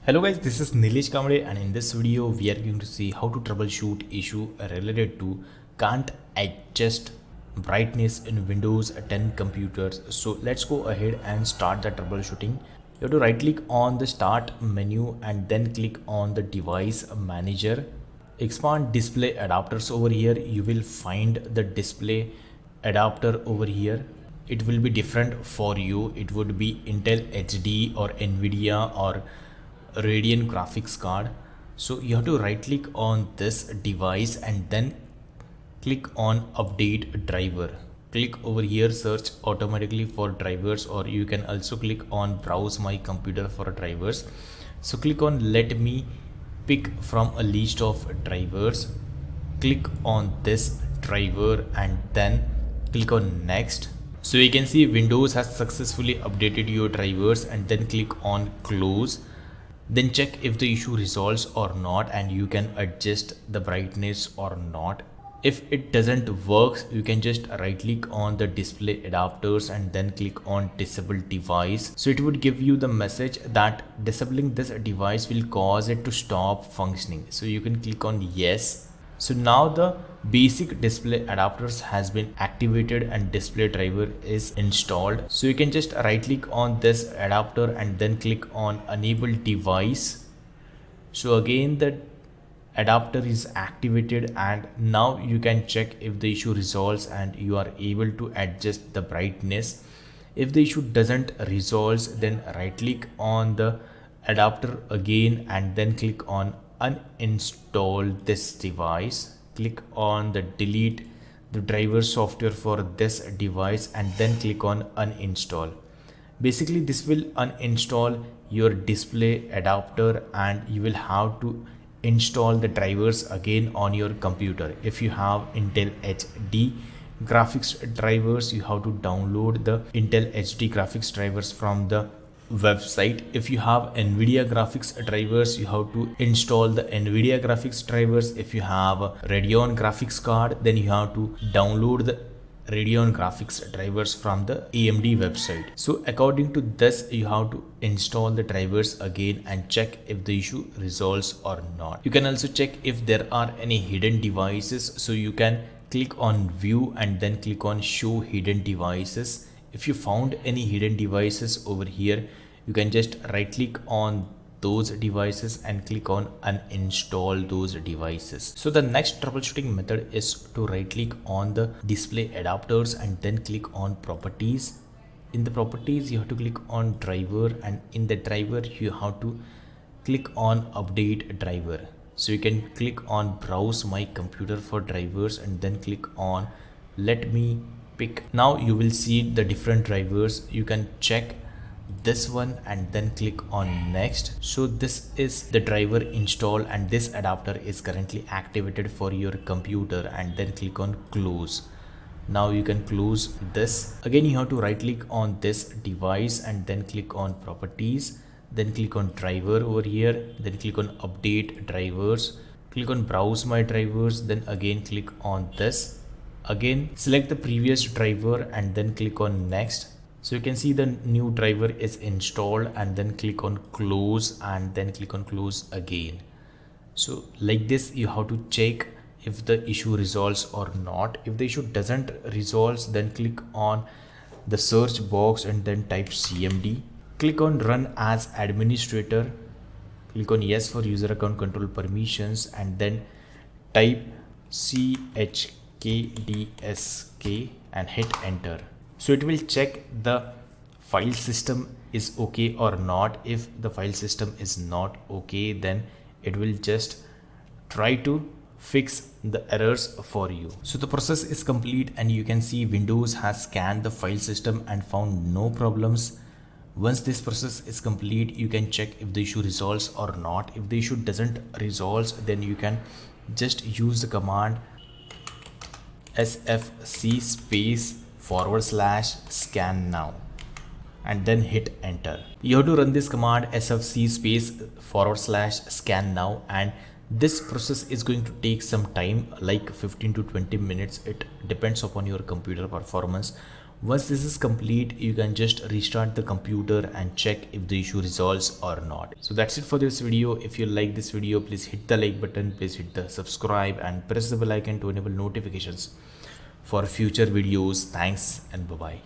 Hello guys, this is Nilesh Kamble and in this video we are going to see how to troubleshoot issue related to can't adjust brightness in Windows 10 computers. So let's go ahead and start the troubleshooting. You have to right click on the start menu and then click on the device manager. Expand display adapters over here. You will find the display adapter over here. It will be different for you. It would be Intel HD or Nvidia or Radeon graphics card. So you have to right click on this device and then click on update driver. Click over here, search automatically for drivers, or you can also click on browse my computer for drivers. So click on let me pick from a list of drivers. Click on this driver and then click on next. So you can see Windows has successfully updated your drivers, and then click on close. Then check if the issue resolves or not, and you can adjust the brightness or not. If it doesn't work, you can just right click on the display adapters and then click on disable device. So it would give you the message that disabling this device will cause it to stop functioning. So you can click on yes. So now the basic display adapters has been activated and display driver is installed. So you can just right click on this adapter and then click on enable device. So again the adapter is activated, and now you can check if the issue resolves and you are able to adjust the brightness. If the issue doesn't resolve, then right click on the adapter again and then click on uninstall this device. Click on the delete the driver software for this device and then click on uninstall. Basically this will uninstall your display adapter and you will have to install the drivers again on your computer. If you have Intel HD graphics drivers, you have to download the Intel HD graphics drivers from the website. If you have Nvidia graphics drivers, you have to install the Nvidia graphics drivers. If you have a Radeon graphics card, then you have to download the Radeon graphics drivers from the AMD website. So according to this, you have to install the drivers again and check if the issue resolves or not. You can also check if there are any hidden devices. So you can click on view and then click on show hidden devices. If you found any hidden devices over here, you can just right click on those devices and click on uninstall those devices. So the next troubleshooting method is to right click on the display adapters and then click on properties. In the properties, you have to click on driver, and in the driver you have to click on update driver. So you can click on browse my computer for drivers and then click on let me pick. Now you will see the different drivers. You can check this one and then click on next. So this is the driver install and this adapter is currently activated for your computer, and then click on close. Now you can close this. Again you have to right click on this device and then click on properties, then click on driver over here, then click on update drivers, click on browse my drivers, then again click on this. Again select the previous driver and then click on next. So you can see the new driver is installed, and then click on close and then click on close again. So like this you have to check if the issue resolves or not. If the issue doesn't resolve, then click on the search box and then type CMD. Click on run as administrator. Click on yes for user account control permissions and then type chkdsk and hit enter. So it will check the file system is okay or not. If the file system is not okay, then it will just try to fix the errors for you. So the process is complete, and you can see Windows has scanned the file system and found no problems. Once this process is complete, you can check if the issue resolves or not. If the issue doesn't resolve, then you can just use the command sfc space /scan now and then hit enter. You have to run this command sfc space /scan now, and this process is going to take some time, like 15 to 20 minutes. It depends upon your computer performance. Once this is complete, you can just restart the computer and check if the issue resolves or not. So that's it for this video. If you like this video, please hit the like button, please hit the subscribe and press the bell icon to enable notifications for future videos. Thanks and bye bye.